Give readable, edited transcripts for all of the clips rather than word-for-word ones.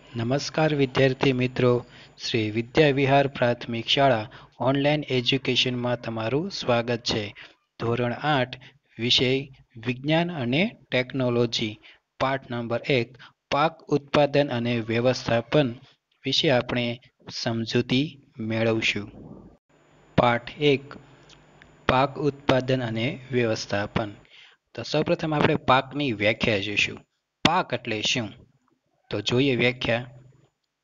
નમસ્કાર વિદ્યાર્થી મિત્રો, શ્રી વિદ્યા વિહાર પ્રાથમિક શાળા ઓનલાઈન એજ્યુકેશનમાં તમારું સ્વાગત છે. ધોરણ 8 વિષય વિજ્ઞાન અને ટેકનોલોજી પાઠ નંબર 1 પાક ઉત્પાદન અને વ્યવસ્થાપન વિશે આપણે સમજૂતી મેળવશું. પાઠ 1 પાક ઉત્પાદન અને વ્યવસ્થાપન. તો સૌપ્રથમ આપણે પાકની વ્યાખ્યા જોઈશું. પાક એટલે શું? તો જોઈએ વ્યાખ્યા.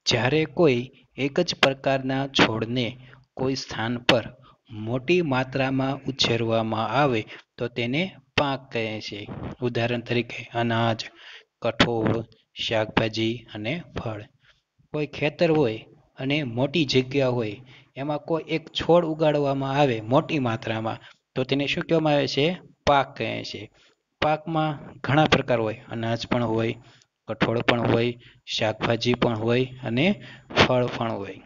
જ્યારે કોઈ એક જ પ્રકારના છોડને કોઈ સ્થાન પર મોટી માત્રામાં ઉછેરવામાં આવે તો તેને પાક કહે છે. ઉદાહરણ તરીકે અનાજ, કઠોળ, શાકભાજી અને ફળ. કોઈ ખેતર હોય અને મોટી જગ્યા હોય, એમાં કોઈ એક છોડ ઉગાડવામાં આવે મોટી માત્રામાં તો તેને શું કહેવામાં આવે છે? પાક કહે છે. પાકમાં ઘણા પ્રકાર હોય, અનાજ પણ હોય, કઠોળ પણ હોય, શાકભાજી પણ હોય અને ફળ પણ હોય.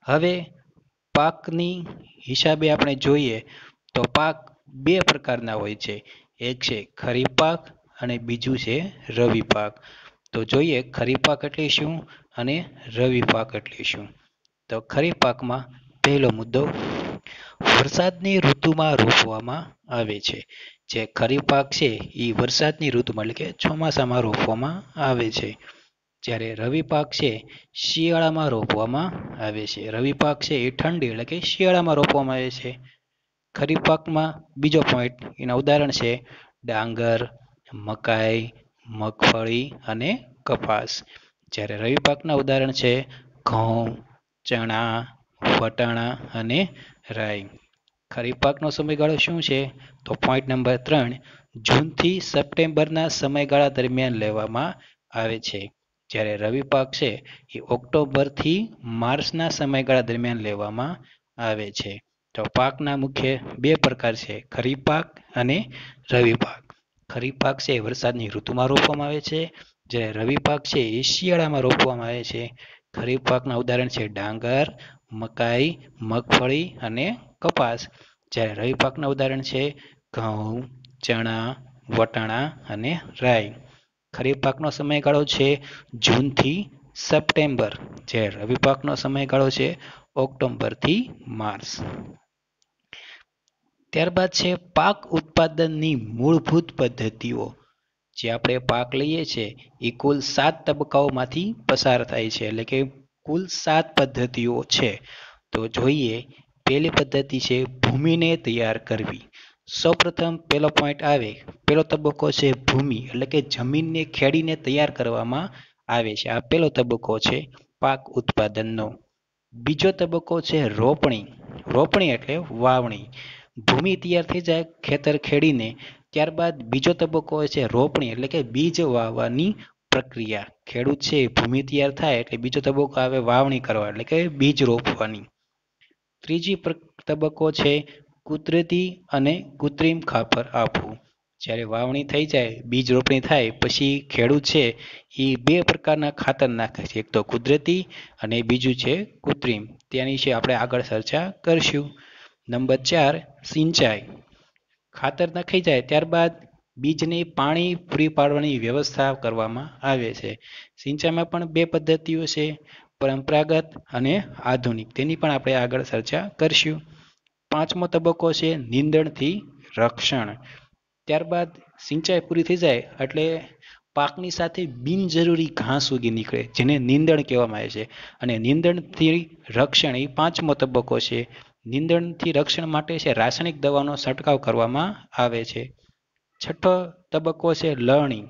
હવે પાકની હિસાબે આપણે જોઈએ તો પાક બે પ્રકારના હોય છે. એક છે ખરીફ પાક અને બીજું છે રવિ પાક. તો જોઈએ ખરીફ પાક એટલે શું અને રવિ પાક એટલે શું. તો ખરીફ પાકમાં પહેલો મુદ્દો, વરસાદની ઋતુમાં રોપવામાં આવે છે. જે ખરીફ પાક છે એ વરસાદની ઋતુમાં એટલે કે ચોમાસામાં રોપવામાં આવે છે. જ્યારે રવિ પાક છે શિયાળામાં રોપવામાં આવે છે. રવિ પાક છે એ ઠંડી એટલે કે શિયાળામાં રોપવામાં આવે છે. ખરીફ પાકમાં બીજો પોઈન્ટ, એના ઉદાહરણ છે ડાંગર, મકાઈ, મગફળી અને કપાસ. જ્યારે રવિ પાકના ઉદાહરણ છે ઘઉં, ચણા, વટાણા અને રાઈ. ખરીફ પાકનો સમયગાળો શું છે? તો પોઈન્ટ નંબર 3, જૂનથી સપ્ટેમ્બરના સમયગાળા દરમિયાન લેવામાં આવે છે. જ્યારે રવિ પાક છે એ ઓક્ટોબરથી માર્ચના સમયગાળા દરમિયાન લેવામાં આવે છે. તો પાકના મુખ્ય બે પ્રકાર છે, ખરીફ પાક અને રવિ પાક. ખરીફ પાક છે એ વરસાદની ઋતુમાં રોપવામાં આવે છે, જ્યારે રવિ પાક છે એ શિયાળામાં રોપવામાં આવે છે. ખરીફ પાકના ઉદાહરણ છે ડાંગર, મકાઈ, મગફળી અને કપાસ. જ્યારે રવિ પાકના ઉદાહરણ છે ઘઉં, ચણા, વટાણા અને રાઈ. ખરીફ પાકનો સમયગાળો છે જૂનથી સપ્ટેમ્બર, જ્યારે રવિ પાકનો સમયગાળો છે ઓક્ટોબરથી માર્ચ. ત્યારબાદ છે પાક ઉત્પાદનની મૂળભૂત પદ્ધતિઓ. જે આપણે પાક લઈએ છીએ એ કુલ 7 તબક્કાઓમાંથી પસાર થાય છે, એટલે કે કુલ 7 પદ્ધતિઓ છે. તો જોઈએ, પહેલી પદ્ધતિ છે ભૂમિને તૈયાર કરવી. સૌપ્રથમ પહેલો પોઈન્ટ આવે, પહેલો તબક્કો છે ભૂમિ, એટલે કે જમીનને ખેડીને તૈયાર કરવામાં આવે છે. આ પહેલો તબક્કો છે પાક ઉત્પાદનનો. બીજો તબક્કો છે રોપણી. રોપણી એટલે વાવણી. ભૂમિ તૈયાર થઈ જાય ખેતર ખેડીને, ત્યારબાદ બીજો તબક્કો હોય છે રોપણી, એટલે કે બીજ વાવવાની પ્રક્રિયા. ખેડૂત છે ભૂમિ તૈયાર થાય એટલે બીજો તબક્કો આવે વાવણી કરવા, એટલે કે બીજ રોપવાની. ત્રીજી તબક્કો છે કુદરતી અને કૃત્રિમ ખાતર આપવું. જ્યારે વાવણી થઈ જાય, બીજ રોપણી થાય પછી ખેડૂત છે એ બે પ્રકારના ખાતર નાખે છે, એક તો કુદરતી અને બીજું છે કૃત્રિમ. તેની વિશે આપણે આગળ ચર્ચા કરશું. નંબર 4, સિંચાઈ. ખાતર નખાઈ જાય ત્યારબાદ બીજને પાણી પૂરી પાડવાની વ્યવસ્થા કરવામાં આવે છે. સિંચાઈમાં પણ બે પદ્ધતિઓ છે, પરંપરાગત અને આધુનિક. તેની પણ આપણે આગળ ચર્ચા કરશું. પાંચમો તબક્કો છે નીંદણથી રક્ષણ. ત્યારબાદ સિંચાઈ પૂરી થઈ જાય એટલે પાકની સાથે બિનજરૂરી ઘાસ ઉગી નીકળે, જેને નીંદણ કહેવામાં આવે છે. અને નીંદણથી રક્ષણ એ પાંચમો તબક્કો છે. નીંદણથી રક્ષણ માટે છે રાસાયણિક દવાનો છંટકાવ કરવામાં આવે છે. છઠ્ઠો તબક્કો છે લણણી.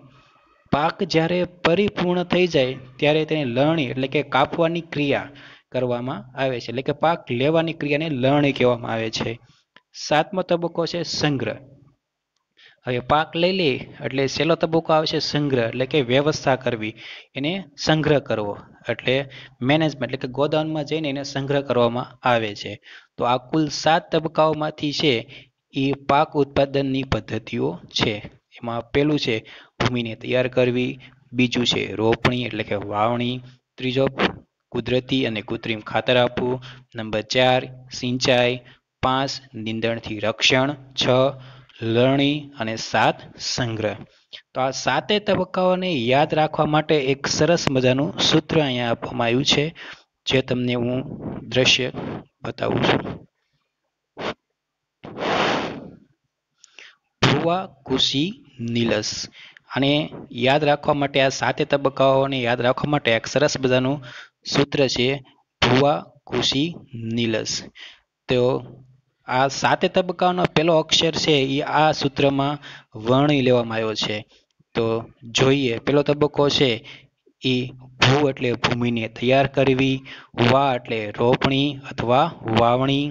પાક જ્યારે પરિપૂર્ણ થઈ જાય ત્યારે તેને લણણી એટલે કે કાપવાની ક્રિયા કરવામાં આવે છે, એટલે કે પાક લેવાની ક્રિયાને લણણી કહેવામાં આવે છે. સાતમો તબક્કો છે સંગ્રહ. હવે પાક લઈ લે એટલે છેલ્લો તબક્કો આવે છે સંગ્રહ, એટલે કે વ્યવસ્થા કરવી, એને સંગ્રહ કરવો, એટલે મેનેજમેન્ટ, એટલે કે ગોદામમાં જઈને એને સંગ્રહ કરવામાં આવે છે. તો આ કુલ 7 તબક્કાઓમાંથી છે એ પાક ઉત્પાદનની પદ્ધતિઓ છે. એમાં પહેલું છે ભૂમિને તૈયાર કરવી, બીજું છે રોપણી એટલે કે વાવણી, ત્રીજો કુદરતી અને કૃત્રિમ ખાતર આપવું, નંબર 4 સિંચાઈ, 5 નીંદણથી રક્ષણ, 6 લણણી અને 7 સંગ્રહ. તો આ 7 તબક્કાઓને યાદ રાખવા માટે એક સરસ મજાનું સૂત્ર અહીંયા આપવામાં આવ્યું છે, જે તમને હું દ્રશ્ય બતાવું છું. ભુવા, કુશી, નીલસ. આને યાદ રાખવા માટે, આ 7 તબક્કાઓને યાદ રાખવા માટે એક સરસ મજાનું સૂત્ર છે, ભુવા, કુશી, નીલસ. તો આ 7 તબક્કાઓનો પહેલો અક્ષર છે એ આ સૂત્રમાં વર્ણી લેવામાં આવ્યો છે. તો જોઈએ, પહેલો તબક્કો છે એ ભૂ એટલે ભૂમિને તૈયાર કરવી, વા એટલે રોપણી અથવા વાવણી,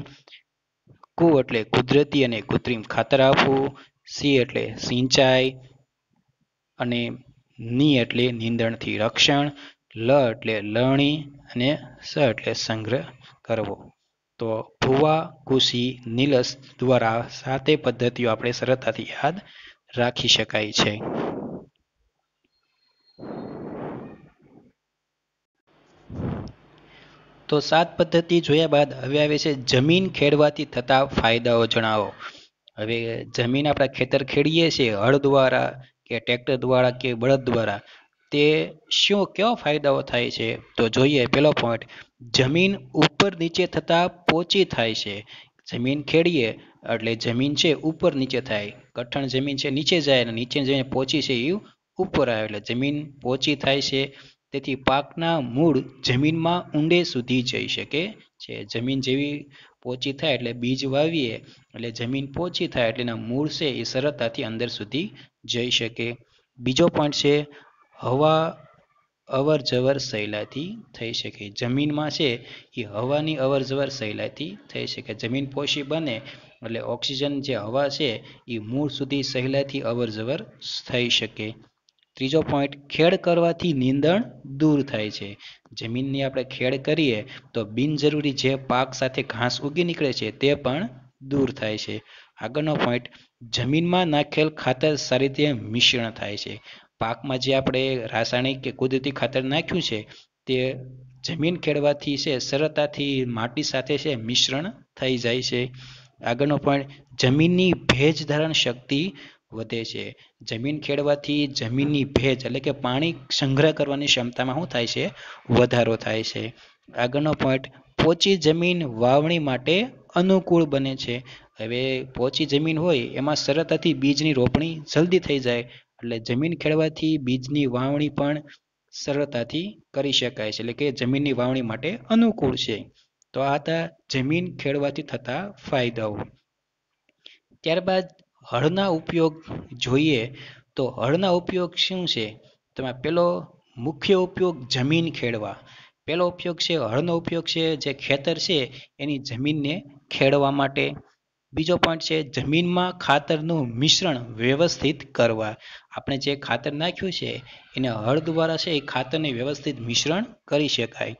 કુ એટલે કુદરતી અને કૃત્રિમ ખાતર આપવું, સી એટલે સિંચાઈ અને ની એટલે નીંદણથી રક્ષણ, લ એટલે લણણી અને સ એટલે સંગ્રહ કરવો. તો ભુવા, કુશી, નીલસ દ્વારા 7 પદ્ધતિઓ આપણે સરળતાથી યાદ રાખી શકાય છે. તો 7 પદ્ધતિ જોયા બાદ હવે આવે છે જમીન ખેડવાથી થતા ફાયદાઓ જણાવો. હવે જમીન આપણા ખેતર ખેડીએ છીએ હળ દ્વારા કે ટ્રેક્ટર દ્વારા કે બળદ દ્વારા, તે કેવા ફાયદાઓ થાય છે? તો જોઈએ, પહેલો પોઈન્ટ, જમીન ઉપર નીચે થતા પોચી થાય છે. જમીન ખેડીએ એટલે જમીન છે ઉપર નીચે થાય, કઠણ જમીન છે નીચે જાય અને નીચે જઈને પોચી છે એ ઉપર આવે, એટલે જમીન પોચી થાય છે. તેથી પાકના મૂળ જમીનમાં ઊંડે સુધી જઈ શકે છે. જમીન જેવી પોચી થાય એટલે બીજ વાવીએ એટલે જમીન પોચી થાય એટલે એના મૂળ છે એ સરળતાથી અંદર સુધી જઈ શકે. બીજો પોઈન્ટ છે, હવા અવર જવર સહેલાઈથી થઈ શકે. જમીનમાં છે એ હવાની અવર જવર સહેલાઈથી થઈ શકે. જમીન પોચી બને એટલે ઓક્સિજન જે હવા છે એ મૂળ સુધી સહેલાઈથી અવર જવર થઈ શકે. ત્રીજો પોઈન્ટ, ખેડ કરવાથી નીંદણ દૂર થાય છે. જમીનની આપણે ખેડ કરીએ તો બિનજરૂરી જે પાક સાથે ઘાસ ઉગી નીકળે છે તે પણ દૂર થાય છે. આગળનો પોઈન્ટ, જમીનમાં નાખેલ ખાતર સારી રીતે મિશ્રણ થાય છે. પાકમાં જે આપણે રાસાયણિક કે કુદરતી ખાતર નાખ્યું છે તે જમીન ખેડવાથી છે સરળતાથી માટી સાથે છે મિશ્રણ થઈ જાય છે. આગળનો પોઈન્ટ, જમીનની ભેજ ધારણ શક્તિ વધે છે. જમીન ખેડવાથી જમીનની ભેજ એટલે કે પાણી સંગ્રહ કરવાની ક્ષમતામાં શું થાય છે? વધારો થાય છે. આગળનો પોઈન્ટ, પોચી જમીન વાવણી માટે અનુકૂળ બને છે. હવે પોચી જમીન હોય એમાં સરળતાથી બીજની રોપણી જલ્દી થઈ જાય, એટલે જમીન ખેડવાથી બીજની વાવણી પણ સરળતાથી કરી શકાય છે, એટલે કે જમીનની વાવણી માટે અનુકૂળ છે. તો આ હતા જમીન ખેડવાથી થતા ફાયદાઓ. ત્યારબાદ હળના ઉપયોગ જોઈએ, તો હળના ઉપયોગ શું છે? તો પેલો મુખ્ય ઉપયોગ જમીન ખેડવા. પહેલો ઉપયોગ છે હળનો ઉપયોગ છે જે ખેતર છે એની જમીનને ખેડવા માટે. બીજો પોઈન્ટ છે જમીનમાં ખાતરનું મિશ્રણ વ્યવસ્થિત કરવા. આપણે જે ખાતર નાખ્યું છે એને હળ દ્વારા છે એ ખાતરને વ્યવસ્થિત મિશ્રણ કરી શકાય.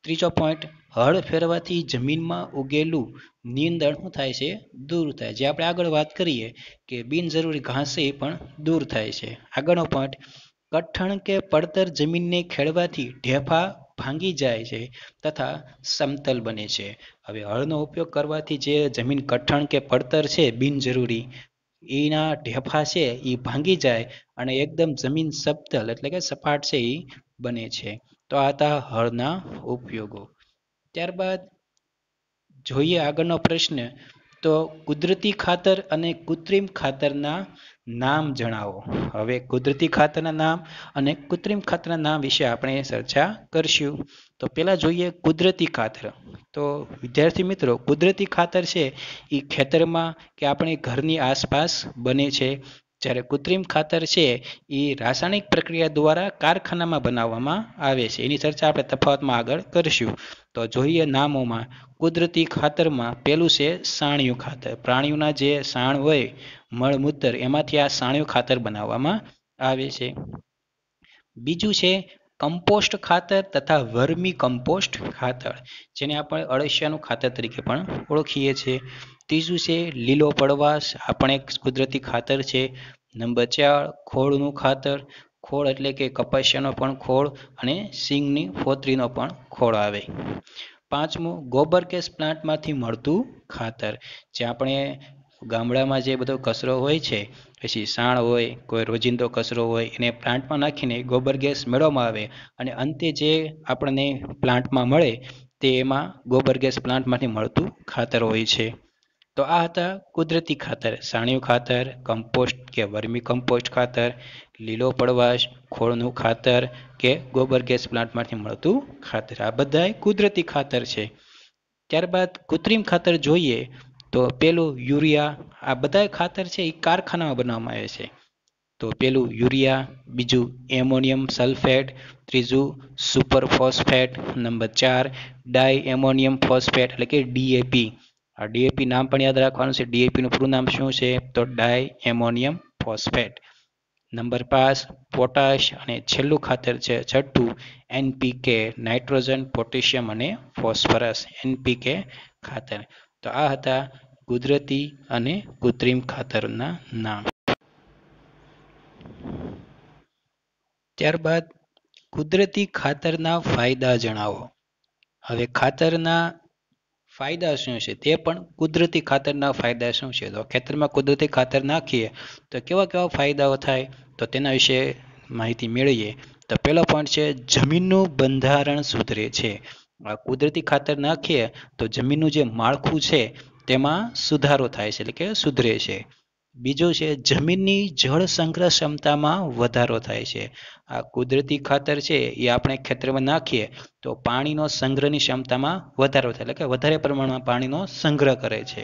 ત્રીજો પોઈન્ટ, હળ ફેરવાથી જમીનમાં ઉગેલું નીંદણ શું થાય છે? દૂર થાય. જે આપણે આગળ વાત કરીએ કે બિનજરૂરી ઘાસ છે એ પણ દૂર થાય છે. આગળનો પોઈન્ટ, કઠણ કે પડતર જમીનને ખેડવાથી ઢેફા ભાંગી જાય છે તથા સમતલ બને છે. હવે હળનો ઉપયોગ કરવાથી જે જમીન કઠણ કે પડતર છે બિનજરૂરી, એના ઢેફા છે એ ભાંગી જાય અને એકદમ જમીન સમતલ એટલે કે સપાટ છે એ બને છે. તો આ હતા હળના ઉપયોગો. ત્યારબાદ જોઈએ આગળનો પ્રશ્ન, તો કુદરતી ખાતર અને કૃત્રિમ ખાતરના નામ જણાવો. હવે કુદરતી ખાતરના નામ અને કૃત્રિમ ખાતરના નામ વિશે આપણે ચર્ચા કરશું. તો પહેલા જોઈએ કુદરતી ખાતર. તો વિદ્યાર્થી મિત્રો, કુદરતી ખાતર છે એ ખેતરમાં કે આપણી ઘરની આસપાસ બને છે, જ્યારે કૃત્રિમ ખાતર છે એ રાસાયણિક પ્રક્રિયા દ્વારા કારખાનામાં બનાવવામાં આવે છે. એની ચર્ચા આપણે તફાવતમાં આગળ કરીશું. તો જોઈએ નામોમાં, કુદરતી ખાતરમાં પહેલું છે સાણિયું ખાતર. પ્રાણીઓના જે સાણ હોય, મળમૂત્ર, એમાંથી આ સાણિયું ખાતર બનાવવામાં આવે છે. બીજું છે કમ્પોસ્ટ ખાતર તથા વર્મી કમ્પોસ્ટ ખાતર, જેને આપણે અળસિયાનું ખાતર તરીકે પણ ઓળખીએ છીએ. ત્રીજું છે લીલો પડવાશ, આપણે એક કુદરતી ખાતર છે. નંબર 4, ખોળનું ખાતર. ખોળ એટલે કે કપાસિયાનો પણ ખોળ અને સિંગની ફોતરીનો પણ ખોળ આવે. પાંચમું, ગોબર ગેસ પ્લાન્ટમાંથી મળતું ખાતર, જે આપણે ગામડામાં જે બધો કચરો હોય છે, પછી સાણ હોય, કોઈ રોજિંદો કચરો હોય, એને પ્લાન્ટમાં નાખીને ગોબર ગેસ મેળવવામાં આવે અને અંતે જે આપણને પ્લાન્ટમાં મળે તે એમાં ગોબર ગેસ પ્લાન્ટમાંથી મળતું ખાતર હોય છે. તો આ હતા કુદરતી ખાતર, છાણિયું ખાતર, કમ્પોસ્ટ કે વર્મી કમ્પોસ્ટ ખાતર, લીલો પડવાશ, ખોળનું ખાતર કે ગોબર ગેસ પ્લાન્ટમાંથી મળતું ખાતર. આ બધા કુદરતી ખાતર છે. ત્યારબાદ કૃત્રિમ ખાતર જોઈએ તો પેલું યુરિયા, આ બધા ખાતર છે એ કારખાનામાં બનાવવામાં આવે છે. તો પેલું યુરિયા, બીજું એમોનિયમ સલ્ફેટ, ત્રીજું સુપર ફોસ્ફેટ, નંબર 4 ડાય એમોનિયમ ફોસ્ફેટ એટલે કે ડીએપી. આ ડીએપી નામ પણ યાદ રાખવાનું છે. ડીએપી નું પૂરું નામ શું છે? તો ડાય એમોનિયમ ફોસ્ફેટ. નંબર 5 પોટાશ અને છેલ્લું ખાતર છે છઠ્ઠું એનપીકે, નાઇટ્રોજન, પોટેશિયમ અને ફોસ્ફરસ, એનપીકે ખાતર. તો આ હતા કુદરતી અને કૃત્રિમ ખાતરના નામ. ત્યારબાદ કુદરતી ખાતરના ફાયદા જણાવો. હવે ખાતરના ફાયદા શું છે તે પણ કુદરતી ખાતરના ફાયદા શું છે. તો ખેતરમાં કુદરતી ખાતર નાખીએ તો કેવા કેવા ફાયદાઓ થાય તો તેના વિશે માહિતી મેળવીએ. તો પહેલો પોઈન્ટ છે જમીનનું બંધારણ સુધરે છે. કુદરતી ખાતર નાખીએ તો જમીનનું જે માળખું છે તેમાં સુધારો થાય છે, એટલે કે સુધરે છે. બીજું છે જમીનની જળ સંગ્રહ ક્ષમતામાં વધારો થાય છે. આ કુદરતી ખાતર છે એ આપણે ખેતરમાં નાખીએ તો પાણીનો સંગ્રહની ક્ષમતામાં વધારો થાય, એટલે કે વધારે પ્રમાણમાં પાણીનો સંગ્રહ કરે છે.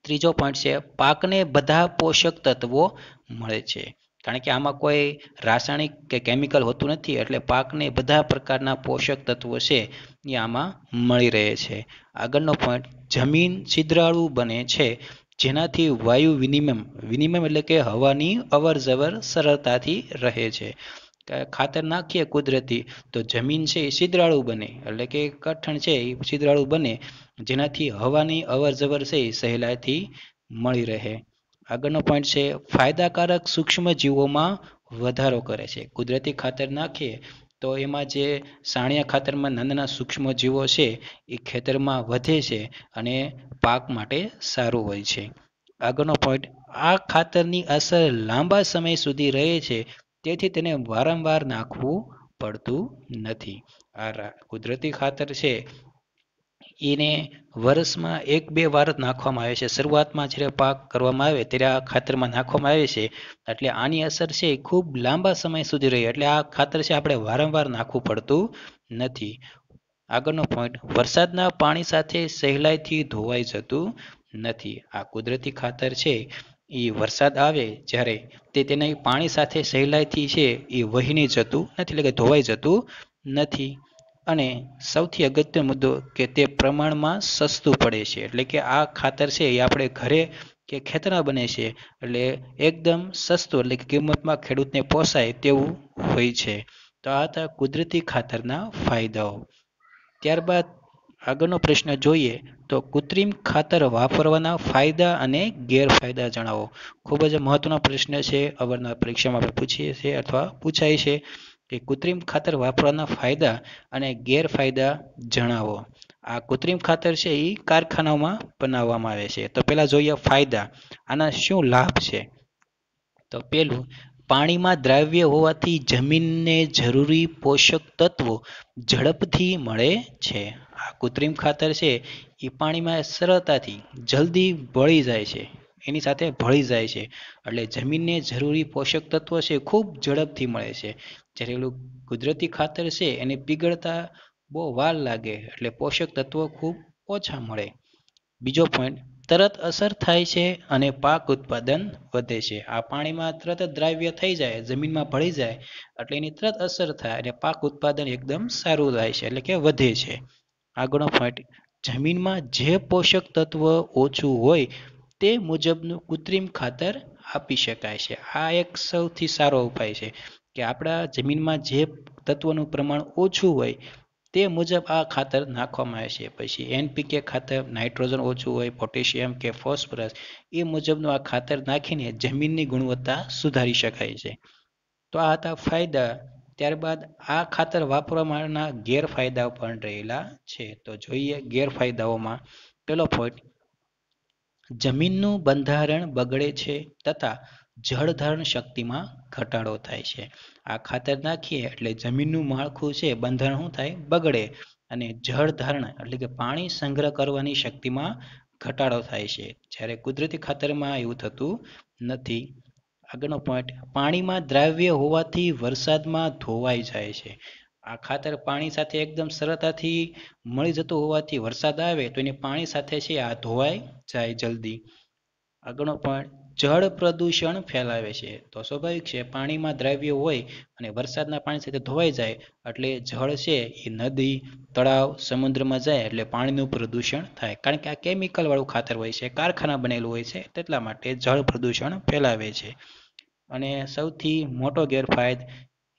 ત્રીજો પોઈન્ટ છે પાકને બધા પોષક તત્વો મળે છે. કારણ કે આમાં કોઈ રાસાયણિક કે કેમિકલ હોતું નથી, એટલે પાકને બધા પ્રકારના પોષક તત્વો છે એ આમાં મળી રહે છે. આગળનો પોઈન્ટ જમીન છિદ્રાળુ બને છે, જેનાથી વાયુ વિનિમય એટલે કે હવાની અવર જવર સરળતાથી રહે છે. ખાતર નાખીએ કુદરતી તો જમીન છે એ છિદ્રાળુ બને, એટલે કે કઠણ છે એ છિદ્રાળુ બને, જેનાથી હવાની અવર જવર છે એ સહેલાઈથી મળી રહે. આગળનો પોઈન્ટ છે ફાયદાકારક સૂક્ષ્મ જીવોમાં વધારો કરે છે. કુદરતી ખાતર નાખીએ તો એમાં જે છાણિયા ખાતરમાં નાના નાના સૂક્ષ્મ જીવો છે એ ખેતરમાં વધે છે અને પાક માટે સારું હોય છે. આગળનો પોઈન્ટ આ ખાતરની અસર લાંબા સમય સુધી રહે છે, તેથી તેને વારંવાર નાખવું પડતું નથી. આ કુદરતી ખાતર છે એને વર્ષમાં 1-2 વાર જ નાખવામાં આવે છે. શરૂઆતમાં જ્યારે પાક કરવામાં આવે ત્યારે આ ખાતરમાં નાખવામાં આવે છે, એટલે આની અસર છે એ ખૂબ લાંબા સમય સુધી રહે, એટલે આ ખાતર છે આપણે વારંવાર નાખવું પડતું નથી. આગળનો પોઈન્ટ વરસાદના પાણી સાથે સહેલાઈથી ધોવાઈ જતું નથી. આ કુદરતી ખાતર છે એ વરસાદ આવે જ્યારે તે તેના પાણી સાથે સહેલાઈથી છે એ વહીને જતું નથી, એટલે કે ધોવાઈ જતું નથી. અને સૌથી અગત્યનો મુદ્દો કે તે પ્રમાણમાં સસ્તું પડે છે, એટલે કે આ ખાતર છે એ આપણે ઘરે કે ખેતરમાં બને છે એટલે એકદમ સસ્તું, એટલે કે કિંમતમાં ખેડૂતને પોસાય તેવું હોય છે. તો આ હતા કુદરતી ખાતરના ફાયદાઓ. ત્યારબાદ આગળનો પ્રશ્ન જોઈએ તો કૃત્રિમ ખાતર વાપરવાના ફાયદા અને ગેરફાયદા જણાવો. ખૂબ જ મહત્વનો પ્રશ્ન છે, અવારનવાર પરીક્ષામાં આપણે પૂછીએ છીએ અથવા પૂછાય છે કે કૃત્રિમ ખાતર વાપરવાના ફાયદા અને ગેરફાયદા જણાવો. આ કૃત્રિમ ખાતર છે એ કારખાનાઓમાં બનાવવામાં આવે છે. તો પહેલા જોઈએ ફાયદા. આના શું લાભ છે? તો પેલું પાણીમાં દ્રાવ્ય હોવાથી જમીનને જરૂરી પોષક તત્વો ઝડપથી મળે છે. આ કૃત્રિમ ખાતર છે એ પાણીમાં સરળતાથી જલ્દી ભળી જાય છે, એની સાથે ભળી જાય છે, એટલે જમીનને જરૂરી પોષક તત્વો છે ખૂબ ઝડપથી મળે છે. જ્યારે એલું કુદરતી ખાતર છે એને પીગળતા બહુ વાર લાગે, એટલે પોષક તત્વો ખૂબ ઓછા મળે. બીજો પોઈન્ટ તરત અસર થાય છે અને પાક ઉત્પાદન વધે છે. આ પાણીમાં તરત જ દ્રાવ્ય થઈ જાય, જમીનમાં ભળી જાય એટલે એની તરત અસર થાય અને પાક ઉત્પાદન એકદમ સારું થાય છે, એટલે કે વધે છે. આગળનો પોઈન્ટ જમીનમાં જે પોષક તત્વ ઓછું હોય તે મુજબનું કૃત્રિમ ખાતર આપી શકાય છે. આ એક સૌથી સારો ઉપાય છે કે આપણા જમીનમાં જે તત્વનું પ્રમાણ ઓછું હોય તે મુજબ આ ખાતર નાખવામાં આવે છે. પછી એનપીકે ખાતર નાઇટ્રોજન ઓછું હોય, પોટેશિયમ કે ફોસ્ફરસ, એ મુજબનું આ ખાતર નાખીને જમીનની ગુણવત્તા સુધારી શકાય છે. તો આ હતા ફાયદા. ત્યારબાદ આ ખાતર વાપરવાના ગેરફાયદાઓ પણ રહેલા છે. તો જોઈએ ગેરફાયદાઓમાં પહેલો પોઈન્ટ જમીનનું બંધારણ બગડે છે તથા જળધારણ શક્તિમાં ઘટાડો થાય છે. આ ખાતર નાખીએ એટલે જમીનનું માળખું છે બંધારણ શું થાય બગડે અને જળધારણ એટલે કે પાણી સંગ્રહ કરવાની શક્તિમાં ઘટાડો થાય છે. જ્યારે કુદરતી ખાતરમાં એવું થતું નથી. આગળનો પોઈન્ટ, પાણીમાં દ્રાવ્ય હોવાથી વરસાદમાં ધોવાઈ જાય છે. આ ખાતર પાણી સાથે એકદમ સરળતાથી મળી જતું હોવાથી વરસાદ આવે તો એને પાણી સાથે છે આ ધોવાઈ જાય જલ્દી. આગળનો પોઈન્ટ, જળ પ્રદૂષણ ફેલાવે છે. તો સ્વાભાવિક છે, પાણીમાં દ્રાવ્ય હોય અને વરસાદના પાણી સાથે ધોવાઈ જાય એટલે જળ છે એ નદી, તળાવ, સમુદ્રમાં જાય એટલે પાણીનું પ્રદૂષણ થાય. કારણ કે આ કેમિકલ વાળું ખાતર હોય છે, કારખાના બનેલું હોય છે, તેટલા માટે જળ પ્રદૂષણ ફેલાવે છે. અને સૌથી મોટો ગેરફાયદો,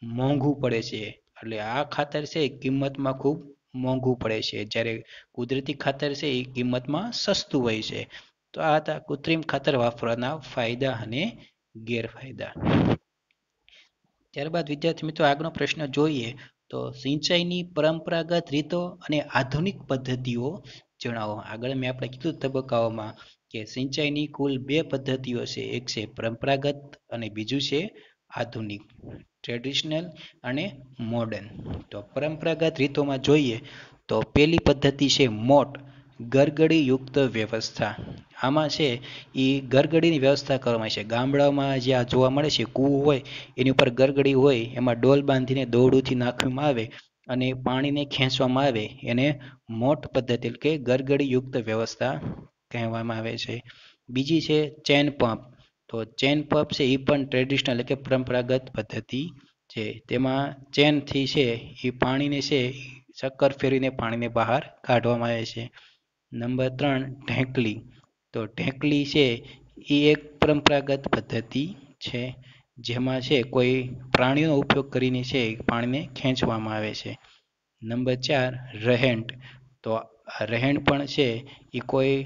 મોંઘું પડે છે. એટલે આ ખાતર છે કિંમતમાં ખૂબ મોંઘું પડે છે, જ્યારે કુદરતી ખાતર છે એ કિંમતમાં સસ્તું હોય છે. તો આ હતા કૃત્રિમ ખાતર વાપરવાના ફાયદા અને ગેરફાયદા. ત્યારબાદ વિદ્યાર્થી મિત્રો આગળનો પ્રશ્ન જોઈએ તો સિંચાઈની પરંપરાગત રીતો અને આધુનિક પદ્ધતિઓ જણાવો. આગળ મેં આપણે કીધું તબક્કાઓમાં કે સિંચાઈની કુલ 2 પદ્ધતિઓ છે. એક છે પરંપરાગત અને બીજું છે આધુનિક, ટ્રેડિશનલ અને મોડર્ન. તો પરંપરાગત રીતોમાં જોઈએ તો પહેલી પદ્ધતિ છે મોટ, ગરગડીયુક્ત વ્યવસ્થા. આમાં છે એ ગરગડીની વ્યવસ્થા કરવામાં છે. ગામડાઓમાં જે આ જોવા મળે છે કૂવો હોય એની ઉપર ગરગડી હોય, એમાં ડોલ બાંધીને દોરડુંથી નાખવામાં આવે અને પાણીને ખેંચવામાં આવે, એને મોટ પદ્ધતિ એટલે કે ગરગડીયુક્ત વ્યવસ્થા કહેવામાં આવે છે. બીજી છે ચેન પંપ. તો ચેન પંપ છે એ પણ ટ્રેડિશનલ એટલે કે પરંપરાગત પદ્ધતિ છે. તેમાં ચેનથી છે એ પાણીને છે ચક્કર ફેરવીને પાણીને બહાર કાઢવામાં આવે છે. નંબર 3 ઢેંકલી. તો ઢેંકલી છે એ એક પરંપરાગત પદ્ધતિ છે, જેમાં છે કોઈ પ્રાણીઓનો ઉપયોગ કરીને છે પાણીને ખેંચવામાં આવે છે. નંબર 4 રહેંટ. તો રહેંટ પણ છે એ કોઈ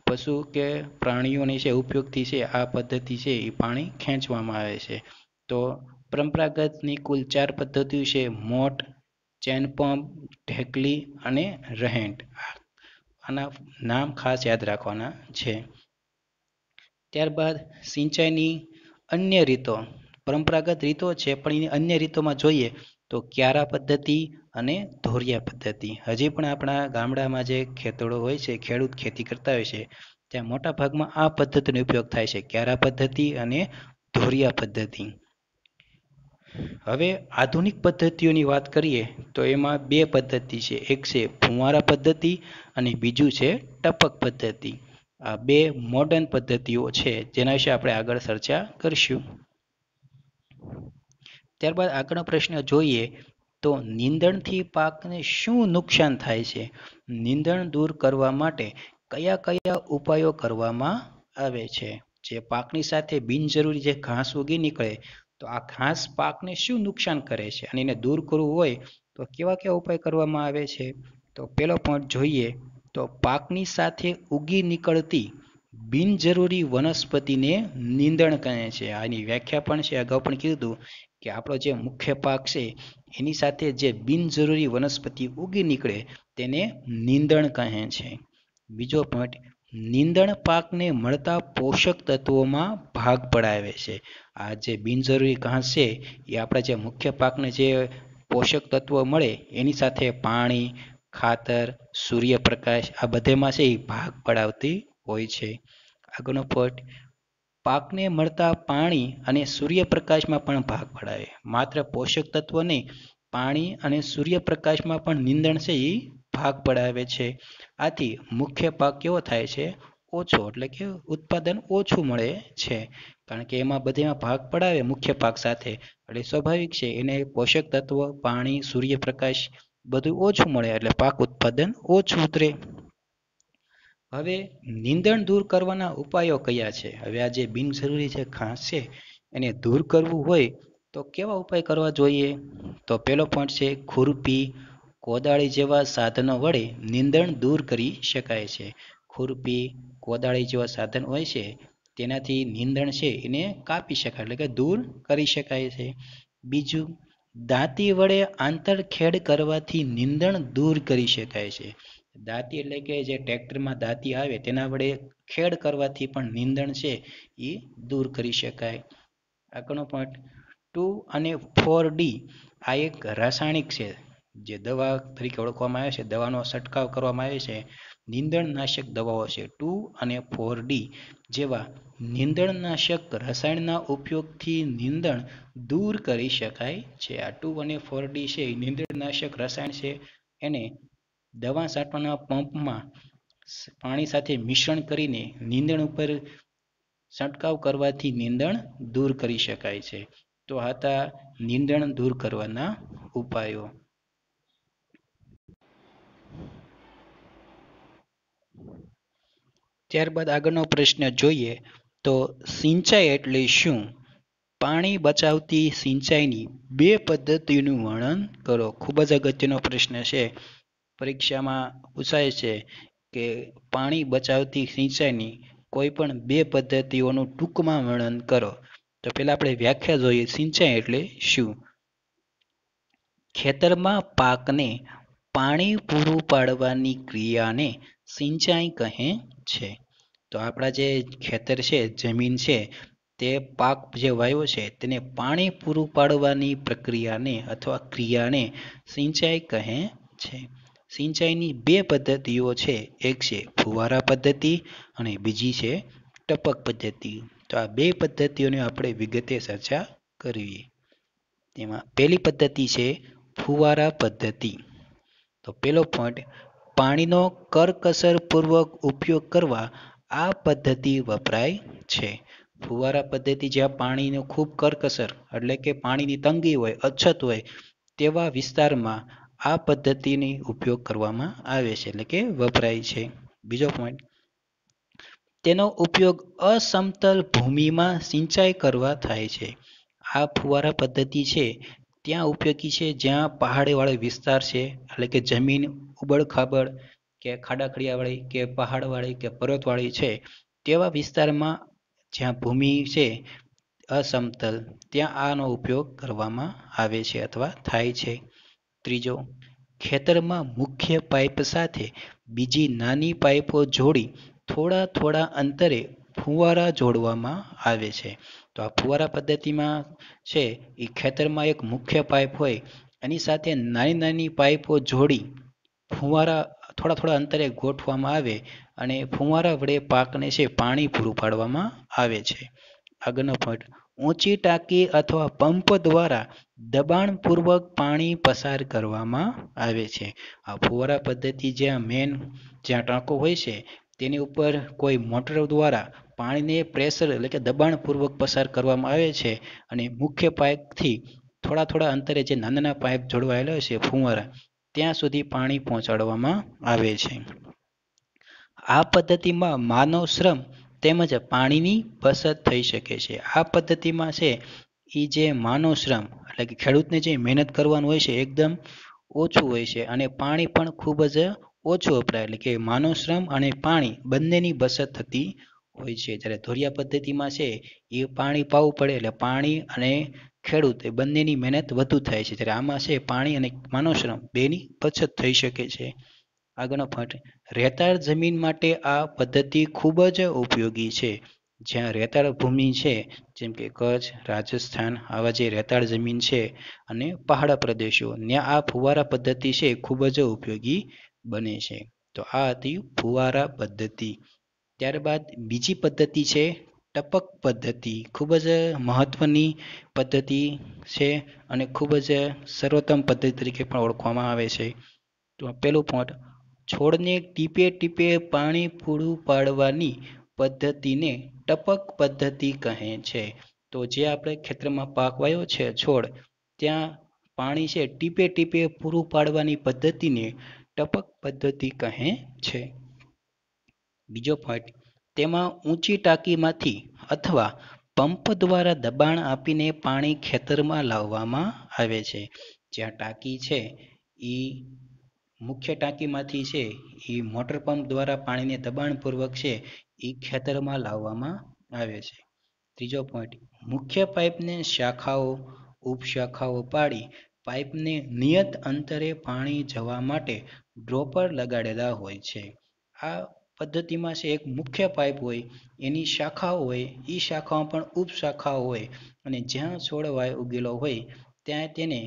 પશુ કે પ્રાણીઓની છે ઉપયોગથી છે આ પદ્ધતિ છે એ પાણી ખેંચવામાં આવે છે. તો પરંપરાગતની કુલ 4 પદ્ધતિઓ છે મોટ, ચેન પંપ, ઢેકલી અને રહેંટ. આના નામ ખાસ યાદ રાખવાના છે. ત્યારબાદ સિંચાઈની અન્ય રીતો. પરંપરાગત રીતો છે પણ એની અન્ય રીતોમાં જોઈએ તો ક્યારા પદ્ધતિ અને ધોરિયા પદ્ધતિ. હજી પણ આપણા ગામડામાં જે ખેતરો હોય છે, ખેડૂત ખેતી કરતા હોય છે, ત્યાં મોટા ભાગમાં આ પદ્ધતિનો ઉપયોગ થાય છે, ક્યારા પદ્ધતિ અને ધોરિયા પદ્ધતિ. હવે આધુનિક પદ્ધતિઓની વાત કરીએ તો એમાં 2 પદ્ધતિ છે. એક છે ફુવારા પદ્ધતિ અને બીજું છે ટપક પદ્ધતિ. આ 2 મોડર્ન પદ્ધતિઓ છે જેના વિશે આપણે આગળ ચર્ચા કરીશું. ત્યારબાદ આગળનો પ્રશ્ન જોઈએ તો નીંદણથી પાકને શું નુકસાન થાય છે? નીંદણ દૂર કરવા માટે કયા કયા ઉપાયો કરવામાં આવે છે? જે પાકની સાથે બિનજરૂરી જે ઘાસ ઉગી નીકળે તો આ ઘાસ પાકને શું નુકસાન કરે છે અને એને દૂર કરવું હોય તો કેવા કેવા ઉપાય કરવામાં આવે છે? તો પહેલો પોઈન્ટ જોઈએ તો પાકની સાથે ઉગી નીકળતી બિનજરૂરી વનસ્પતિને નીંદણ કહે છે. આની વ્યાખ્યા પણ છે, અગાઉ પણ કીધું કે આપણો જે મુખ્ય પાક છે એની સાથે જે બિનજરૂરી વનસ્પતિ ઉગી નીકળે તેને નીંદણ કહે છે. બીજો પોઈન્ટ, નીંદણ પાકને મળતા પોષક તત્વોમાં ભાગ પડાવે છે. આ જે બિનજરૂરી ઘાસ છે એ આપણા જે મુખ્ય પાકને જે પોષક તત્વો મળે એની સાથે પાણી, ખાતર, સૂર્યપ્રકાશ આ બધેમાં છે એ ભાગ પડાવતી હોય છે. આગળનો પોઈન્ટ, પાકને મળતા પાણી અને સૂર્યપ્રકાશમાં પણ ભાગ પડાવે. માત્ર પોષક તત્વો નહીં, પાણી અને સૂર્યપ્રકાશમાં પણ નીંદણ છે એ ભાગ પડાવે છે. આથી મુખ્ય પાક કેવો થાય છે? ઓછો, એટલે કે ઉત્પાદન ઓછું મળે છે. કારણ કે એમાં બધેમાં ભાગ પડાવે મુખ્ય પાક સાથે એટલે સ્વાભાવિક છે એને પોષક તત્વો, પાણી, સૂર્યપ્રકાશ બધું ઓછું મળે એટલે પાક ઉત્પાદન ઓછું ઉતરે. હવે નીંદણ દૂર કરવાના ઉપાયો કયા છે? હવે આ જે બિનજરૂરી જે ઘાસ છે એને દૂર કરવું હોય તો કેવા ઉપાય કરવા જોઈએ? તો પહેલો પોઈન્ટ છે ખુરપી, કોદાળી જેવા સાધનો વડે નીંદણ દૂર કરી શકાય છે. ખુરપી, કોદાળી જેવા સાધન હોય છે તેનાથી નીંદણ છે એને કાપી શકાય એટલે કે દૂર કરી શકાય છે. બીજું, દાંતી વડે આંતરખેડ કરવાથી નીંદણ દૂર કરી શકાય છે. દાંતી એટલે કે જે ટ્રેક્ટરમાં દાંતી આવે તેના વડે ખેડ કરવાથી પણ નીંદણ છે એ દૂર કરી શકાય. આગળનો પોઈન્ટ 2 અને 4D આ એક રાસાયણિક છે જે દવા તરીકે ઓળખવામાં આવે છે. દવાનો છંટકાવ કરવામાં આવે છે. નીંદણનાશક દવાઓ છે 2 અને 4D જેવા નીંદણનાશક રસાયણના ઉપયોગથી નીંદણ દૂર કરી શકાય છે. આ 2 અને 4D છે એ નીંદણનાશક રસાયણ છે. એને દવા છાંટવાના પંપમાં પાણી સાથે મિશ્રણ કરીને નીંદણ ઉપર છંટકાવ કરવાથી નીંદણ દૂર કરી શકાય છે. તો આ હતા નીંદણ દૂર કરવાના ઉપાયો. ત્યારબાદ આગળનો પ્રશ્ન જોઈએ તો સિંચાઈ એટલે શું? પાણી બચાવતી સિંચાઈની બે પદ્ધતિનું વર્ણન કરો. ખૂબ જ અગત્યનો પ્રશ્ન છે. પરીક્ષામાં પૂછાય છે કે પાણી બચાવતી સિંચાઈની કોઈ પણ બે પદ્ધતિઓનું ટૂંકમાં વર્ણન કરો. તો પહેલા આપણે વ્યાખ્યા જોઈએ. સિંચાઈ એટલે શું? ખેતરમાં પાકને પાણી પૂરું પાડવાની ક્રિયાને સિંચાઈ કહે છે. તો આપણા જે ખેતર છે, જમીન છે, તે પાક જે વાવ્યો છે તેને પાણી પૂરું પાડવાની પ્રક્રિયાને અથવા ક્રિયાને સિંચાઈ કહે છે. સિંચાઈની બે પદ્ધતિઓ છે. એક છે ફુવારા પદ્ધતિ અને બીજી છે ટપક પદ્ધતિ. તો આ બે પદ્ધતિઓને આપણે વિગતે ચર્ચા કરીએ. તેમાં પહેલી પદ્ધતિ છે ફુવારા પદ્ધતિ. તો પહેલો પોઈન્ટ, પાણીનો કરકસરપૂર્વક ઉપયોગ કરવા આ પદ્ધતિ વપરાય છે. ફુવારા પદ્ધતિ જ્યાં પાણીનો ખૂબ કરકસર એટલે કે પાણીની તંગી હોય, અછત હોય તેવા વિસ્તારમાં આ પદ્ધતિનો ઉપયોગ કરવામાં આવે છે એટલે કે વપરાય છે. બીજો પોઈન્ટ, તેનો ઉપયોગ અસમતલ ભૂમિમાં સિંચાઈ કરવા થાય છે. આ ફુવારા પદ્ધતિ છે ત્યાં ઉપયોગી છે જ્યાં પહાડીવાળો વિસ્તાર છે એટલે કે જમીન ઉબડ-ખાબડ કે ખાડાખડિયાવાળી કે પહાડવાળી કે પર્વતવાળી છે તેવા વિસ્તારમાં જ્યાં ભૂમિ છે અસમતલ, ત્યાં આનો ઉપયોગ કરવામાં આવે છે અથવા થાય છે. ત્રીજો, ખેતરમાં મુખ્ય પાઇપ સાથે બીજી નાની પાઇપો જોડી થોડા થોડા અંતરે ફુવારા જોડવામાં આવે છે. તો આ ફુવારા પદ્ધતિમાં છે એ ખેતરમાં એક મુખ્ય પાઇપ હોય એની સાથે નાની નાની પાઇપો જોડી ફુવારા થોડા થોડા અંતરે ગોઠવવામાં આવે અને ફુવારા વડે પાકને છે પાણી પૂરું પાડવામાં આવે છે. આગળનો પોઈન્ટ, ઊંચી ટાંકી અથવા પંપ દ્વારા દબાણપૂર્વક પાણી પસાર કરવામાં આવે છે. આ ફુવારા પદ્ધતિ જ્યાં ટાંકો હોય છે તેની ઉપર કોઈ મોટર દ્વારા પાણીને પ્રેશર એટલે કે દબાણપૂર્વક પસાર કરવામાં આવે છે અને મુખ્ય પાઇપથી થોડા થોડા અંતરે જે નાના નાના પાઇપ જોડવાયેલા છે ફુવારા, ત્યાં સુધી પાણી પહોંચાડવામાં આવે છે. આ પદ્ધતિમાં માનવ શ્રમ તેમજ પાણીની બચત થઈ શકે છે. આ પદ્ધતિમાં છે એ જે માનવ શ્રમ એટલે કે ખેડૂતને જે મહેનત કરવાનું હોય છે એકદમ ઓછું હોય છે અને પાણી પણ ખૂબ જ ઓછું વપરાય એટલે કે માનવ શ્રમ અને પાણી બંનેની બચત થતી હોય છે. જ્યારે ધોરિયા પદ્ધતિમાં છે એ પાણી પાવું પડે એટલે પાણી અને ખેડૂત એ બંનેની મહેનત વધુ થાય છે. જ્યારે આમાં છે પાણી અને માનવ શ્રમ બેની બચત થઈ શકે છે. આગળનો પોઈન્ટ, રેતાળ જમીન માટે આ પદ્ધતિ ખૂબ જ ઉપયોગી છે. જ્યાં રેતાળ ભૂમિ છે જેમ કે કચ્છ, રાજસ્થાન આવા જે રેતાળ જમીન છે અને પહાડા પ્રદેશો ત્યાં આ ફુવારા પદ્ધતિ છે ખૂબ જ ઉપયોગી બને છે. તો આ હતી ફુવારા પદ્ધતિ. ત્યારબાદ બીજી પદ્ધતિ છે ટપક પદ્ધતિ. ખૂબ જ મહત્વની પદ્ધતિ છે અને ખૂબ જ સર્વોત્તમ પદ્ધતિ તરીકે પણ ઓળખવામાં આવે છે. તો પહેલું પોઈન્ટ, છોડને ટીપે ટીપે પાણી પૂરું પાડવાની પદ્ધતિને ટપક પદ્ધતિ કહે છે. તો જે આપણે ખેતરમાં પાક વાવ્યો છે છોડ, ત્યાં પાણી છે ટીપે ટીપે પૂરું પાડવાની પદ્ધતિને ટપક પદ્ધતિ કહે છે. બીજો પોઈન્ટ, તેમાં ઊંચી ટાંકીમાંથી અથવા પંપ દ્વારા દબાણ આપીને પાણી ખેતરમાં લાવવામાં આવે છે. જ્યાં ટાંકી છે એ મુખ્ય ટાંકીમાંથી છે એ મોટર પંપ દ્વારા પાણીને દબાણપૂર્વક છે એ ખેતરમાં લાવવામાં આવે છે. ત્રીજો પોઈન્ટ, મુખ્ય પાઇપને શાખાઓ ઉપશાખાઓ પાડી પાઇપને નિયત અંતરે પાણી જવા માટે ડ્રોપર લગાડેલા હોય છે. આ પદ્ધતિમાં છે એક મુખ્ય પાઇપ હોય, એની શાખાઓ હોય, એ શાખાઓ પણ ઉપશાખાઓ હોય અને જ્યાં છોડ ઉગેલો હોય ત્યાં તેને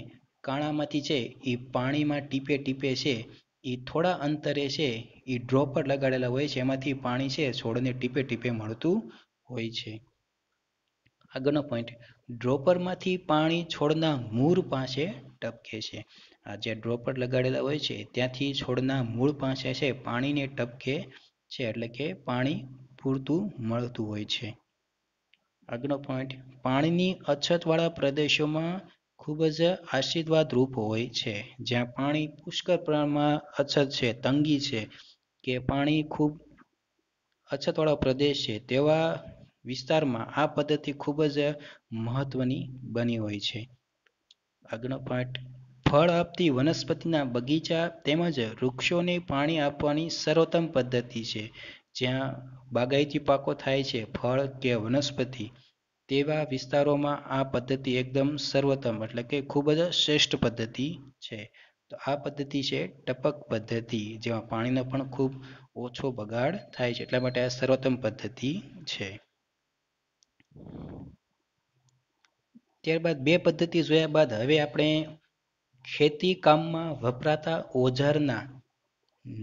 કાણામાંથી છે એ પાણીમાં ટીપે ટીપે છે એ થોડા અંતરે છે એ ડ્રોપર લગાડેલા હોય છે, એમાંથી પાણી છે છોડને ટીપે ટીપે મળતું હોય છે. આગળનો પોઈન્ટ, ડ્રોપરમાંથી પાણી છોડના મૂળ પાસે ટપકે છે. આ જે ડ્રોપર લગાડેલા હોય છે ત્યાંથી છોડના મૂળ પાસે છે પાણીને ટપકે છે, એટલે કે પાણી પૂરતું મળતું હોય છે. આગળનો પોઈન્ટ, પાણીની અછતવાળા પ્રદેશોમાં ખૂબ જ આશીર્વાદ રૂપ હોય છે. જ્યાં પાણી પુષ્કળ પ્રમાણમાં અછત છે, તંગી છે, કે પાણી ખૂબ અછતવાળો પ્રદેશ છે તેવા વિસ્તારમાં આ પદ્ધતિ ખૂબ જ મહત્વની બની હોય છે. આગળનો પોઈન્ટ, ફળ આપતી વનસ્પતિના બગીચા તેમજ વૃક્ષોને પાણી આપવાની સર્વોત્તમ પદ્ધતિ છે. જ્યાં બાગાયતી પાકો થાય છે, ફળ કે વનસ્પતિ, તેવા વિસ્તારોમાં આ પદ્ધતિ એકદમ સર્વોત્તમ એટલે કે ખૂબ જ શ્રેષ્ઠ પદ્ધતિ છે. તો આ પદ્ધતિ છે ટપક પદ્ધતિ, જેમાં પાણીનો પણ ખૂબ ઓછો બગાડ થાય છે, એટલા માટે આ સર્વોત્તમ પદ્ધતિ છે. ત્યારબાદ બે પદ્ધતિ જોયા બાદ હવે આપણે ખેતી કામમાં વપરાતા ઓજારના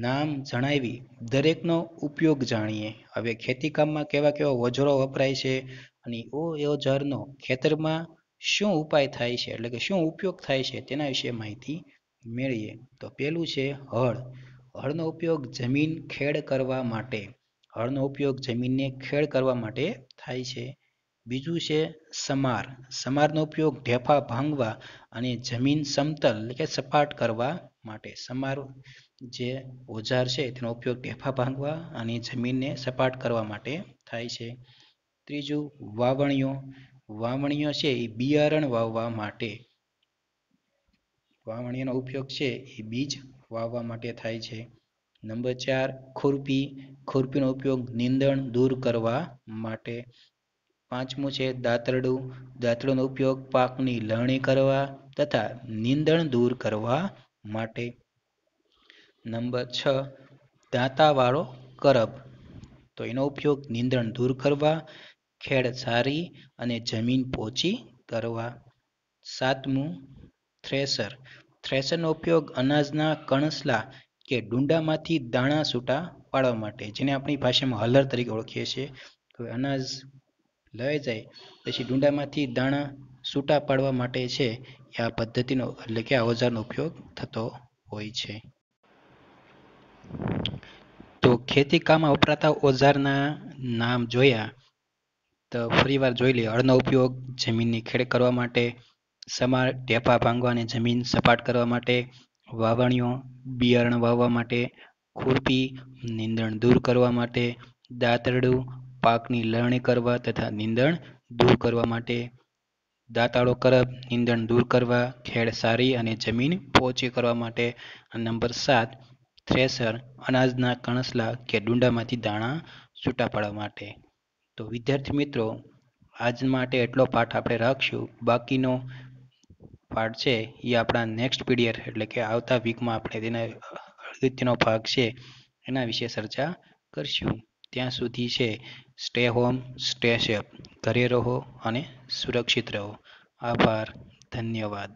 નામ જણાવી દરેકનો ઉપયોગ જાણીએ. હવે ખેતી કામમાં કેવા કેવા ઓજારો વપરાય છે અને એ ઓજારનો ખેતરમાં શું ઉપાય થાય છે, એટલે કે શું ઉપયોગ થાય છે તેના વિશે માહિતી મેળવીએ. તો પહેલું છે હળ. હળનો ઉપયોગ જમીન ખેડ કરવા માટે થાય છે. બીજું છે સમાર. સમારનો ઉપયોગ ઢેફા ભાંગવા અને જમીન સમતલ એટલે કે સપાટ કરવા માટે. સમાર જે ઓજાર છે તેનો ઉપયોગ ઢેફા ભાંગવા અને જમીનને સપાટ કરવા માટે થાય છે. ત્રીજું વાવણીઓ. વાવણીઓ છે એ બિયારણ વાવવા માટે. વાવણીનો ઉપયોગ છે એ બીજ વાવવા માટે થાય છે. નંબર 4 ખુરપી. ખુરપીનો ઉપયોગ નીંદણ દૂર કરવા માટે. પાંચમું છે દાતરડું. દાતરડુનો ઉપયોગ પાકની લણણી કરવા તથા નીંદણ દૂર કરવા માટે. નંબર 6 દાંતાવાળો કરબ. તો એનો ઉપયોગ નીંદણ દૂર કરવા, ખેડ સારી અને જમીન પોચી કરવા. સાતમું થ્રેસર. થ્રેસરનો ઉપયોગ અનાજના કણસલા કે ડુંડામાંથી દાણા છૂટા પાડવા માટે, જેને આપણી ભાષામાં હલર તરીકે ઓળખીએ છીએ. તો અનાજ લઈ જાય પછી ડુંડામાંથી દાણા છૂટા પાડવા માટે છે આ પદ્ધતિનો એટલે કે આ ઓજારનો ઉપયોગ થતો હોય છે. તો ખેતી કામમાં વપરાતા ઓજારના નામ જોયા. તો ફરીવાર જોઈ લઈએ. હળનો ઉપયોગ જમીનની ખેડ કરવા માટે. સમાર ઢેફા ભાંગવા અને જમીન સપાટ કરવા માટે. વાવણીઓ બિયારણ વાવવા માટે. ખુરપી નીંદણ દૂર કરવા માટે. દાતરડું પાકની લણણી કરવા તથા નીંદણ દૂર કરવા માટે. દાંતાળો કરબ નીંદણ દૂર કરવા, ખેડ સારી અને જમીન પોચી કરવા માટે. અને નંબર 7 થ્રેસર અનાજના કણસલા કે ડુંડામાંથી દાણા છૂટા પાડવા માટે. તો વિદ્યાર્થી મિત્રો, આજ માટે એટલો પાઠ આપણે રાખશું. બાકીનો પાઠ છે એ આપણા નેક્સ્ટ પીડીએફ એટલે કે આવતા વીકમાં આપણે તેના અગત્યનો ભાગ છે એના વિશે ચર્ચા કરશું. ત્યાં સુધી છે સ્ટે હોમ, સ્ટે સેફ. ઘરે રહો અને સુરક્ષિત રહો. આભાર. ધન્યવાદ.